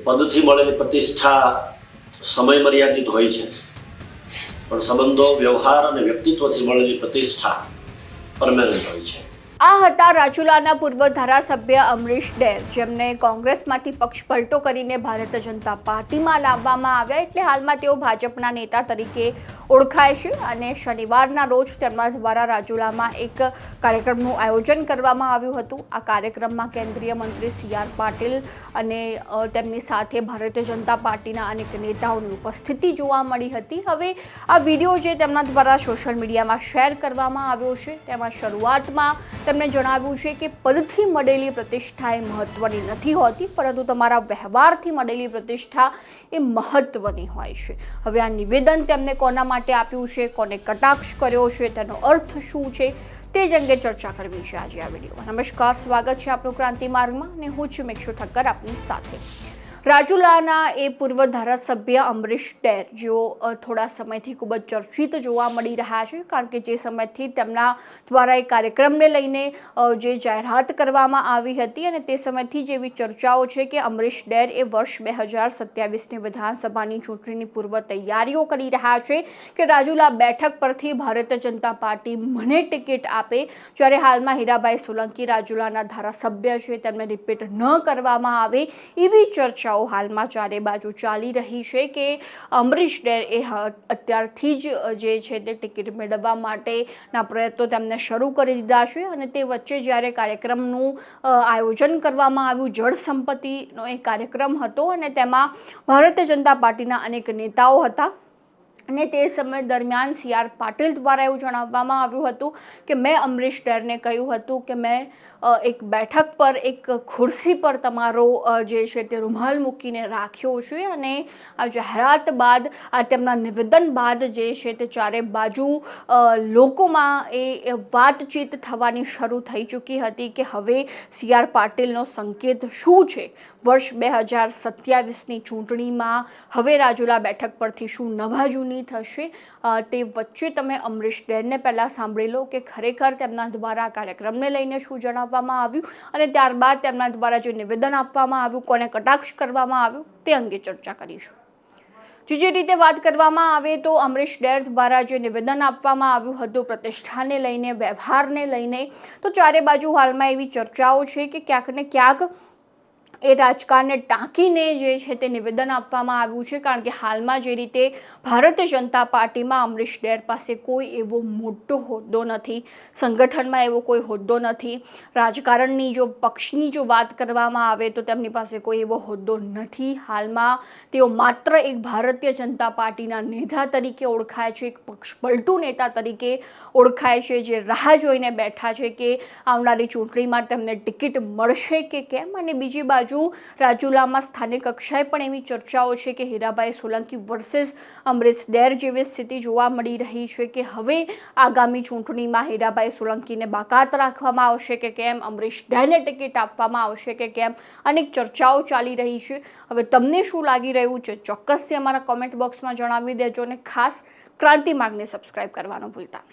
પદથી મળેલી પ્રતિષ્ઠા સમય મર્યાદિત હોય છે, પણ સંબંધો, વ્યવહાર અને વ્યક્તિત્વથી મળેલી પ્રતિષ્ઠા પરમેનન્ટ હોય છે. આ હતા રાજુલાના પૂર્વ ધારાસભ્ય અમરીશ ડેર, જેમને કોંગ્રેસમાંથી પક્ષ પલટો કરીને ભારતીય જનતા પાર્ટીમાં લાવવામાં આવ્યા. એટલે હાલમાં તેઓ ભાજપના નેતા તરીકે ઓળખાય છે અને શનિવારના રોજ તેમના દ્વારા રાજુલામાં એક કાર્યક્રમનું આયોજન કરવામાં આવ્યું હતું. આ કાર્યક્રમમાં કેન્દ્રીય મંત્રી સી.આર. પાટીલ અને તેમની સાથે ભારતીય જનતા પાર્ટીના અનેક નેતાઓની ઉપસ્થિતિ જોવા મળી હતી. હવે આ વિડીયો જે તેમના દ્વારા સોશિયલ મીડિયામાં શેર કરવામાં આવ્યો છે, તેમાં શરૂઆતમાં તેમણે જણાવ્યું છે કે પદથી મળેલી પ્રતિષ્ઠા એ મહત્વની નથી હોતી, પરંતુ તમારા વ્યવહારથી મળેલી પ્રતિષ્ઠા એ મહત્વની હોય છે. હવે આ નિવેદન તેમને કોના માટે આપ્યું છે, કોને કટાક્ષ કર્યો છે, તેનો અર્થ શું છે, તે જ અંગે ચર્ચા કરવી છે આજે આ વિડીયોમાં. નમસ્કાર, સ્વાગત છે આપનું ક્રાંતિ માર્ગમાં અને હું છું મેક્ષુ ઠક્કર આપની સાથે. રાજુલાના એ પૂર્વ ધારાસભ્ય અમરીશ ડેર, જેઓ થોડા સમયથી ખૂબ જ ચર્ચિત જોવા મળી રહ્યા છે, કારણ કે જે સમયથી તેમના દ્વારા એ કાર્યક્રમને લઈને જે જાહેરાત કરવામાં આવી હતી અને તે સમયથી જ એવી ચર્ચાઓ છે કે અમરીશ ડેર એ વર્ષ 2027ની વિધાનસભાની ચૂંટણીની પૂર્વ તૈયારીઓ કરી રહ્યા છે કે રાજુલા બેઠક પરથી ભારતીય જનતા પાર્ટી મને ટિકિટ આપે. જ્યારે હાલમાં હીરાભાઈ સોલંકી રાજુલાના ધારાસભ્ય છે, તેમને રિપીટ ન કરવામાં આવે એવી ચર્ચા હાલમાં ચારે બાજુ ચાલી રહી છે કે અમરીશ ડેર એ અત્યારથી જ જે છે તે ટિકિટ મેળવવા માટેના પ્રયત્નો તેમને શરૂ કરી દીધા છે. અને તે વચ્ચે જ્યારે કાર્યક્રમનું આયોજન કરવામાં આવ્યું, જળ સંપત્તિનો એક કાર્યક્રમ હતો અને તેમાં ભારતીય જનતા પાર્ટીના અનેક નેતાઓ હતા અને તે સમય દરમિયાન સી.આર. પાટીલ દ્વારા એવું જણાવવામાં આવ્યું હતું કે મેં અમરીશ ડેરને કહ્યું હતું કે મેં એક બેઠક પર, એક ખુરશી પર તમારો જે છે તે રૂમાલ મૂકીને રાખ્યો છે. અને આ જાહેરાત બાદ, આ તેમના નિવેદન બાદ જે છે તે ચારે બાજુ લોકોમાં એ વાતચીત થવાની શરૂ થઈ ચૂકી હતી કે હવે સી.આર. પાટીલનો સંકેત શું છે. વર્ષ 2027ની ચૂંટણીમાં હવે રાજુલા બેઠક પરથી શું નવા જૂની થશે, તે વચ્ચે તમે અમરીશ ડેરને પહેલાં સાંભળી લો કે ખરેખર તેમના દ્વારા કાર્યક્રમને લઈને શું જણાવવામાં આવ્યું અને ત્યારબાદ તેમના દ્વારા જે નિવેદન આપવામાં આવ્યું, કોને કટાક્ષ કરવામાં આવ્યું, તે અંગે ચર્ચા કરીશું. જે રીતે વાત કરવામાં આવે તો અમરીશ ડેર દ્વારા જે નિવેદન આપવામાં આવ્યું હતું પ્રતિષ્ઠાને લઈને, વ્યવહારને લઈને, તો ચારે બાજુ હાલમાં એવી ચર્ચાઓ છે કે ક્યાંક ને ક્યાંક એ રાજકારણને ટાંકીને જે છે તે નિવેદન આપવામાં આવ્યું છે. કારણ કે હાલમાં જે રીતે ભારતીય જનતા પાર્ટીમાં અમરીશ ડેર પાસે કોઈ એવો મોટો હોદ્દો નથી, સંગઠનમાં એવો કોઈ હોદ્દો નથી, રાજકારણની જો પક્ષની જો વાત કરવામાં આવે તો તેમની પાસે કોઈ એવો હોદ્દો નથી. હાલમાં તેઓ માત્ર એક ભારતીય જનતા પાર્ટીના નેતા તરીકે ઓળખાય છે, એક પક્ષ પલટુ નેતા તરીકે ઓળખાય છે, જે રાહ જોઈને બેઠા છે કે આવનારી ચૂંટણીમાં તેમને ટિકિટ મળશે કે કેમ. અને બીજી બાજુ રાજુલામાં સ્થાનિક કક્ષાએ પણ એવી ચર્ચાઓ છે કે હીરાભાઈ સોલંકી વર્સેસ અમરીશ ડેર જેવી સ્થિતિ જોવા મળી રહી છે કે હવે આગામી ચૂંટણીમાં હીરાભાઈ સોલંકીને બાકાત રાખવામાં આવશે કે કેમ, અમરીશ ડેરને ટિકિટ આપવામાં આવશે કે કેમ, અનેક ચર્ચાઓ ચાલી રહી છે. હવે તમને શું લાગી રહ્યું છે, ચોક્કસથી અમારા કોમેન્ટ બોક્સમાં જણાવી દેજો અને ખાસ ક્રાંતિ માર્ગને સબસ્ક્રાઈબ કરવાનું ભૂલતા નહીં.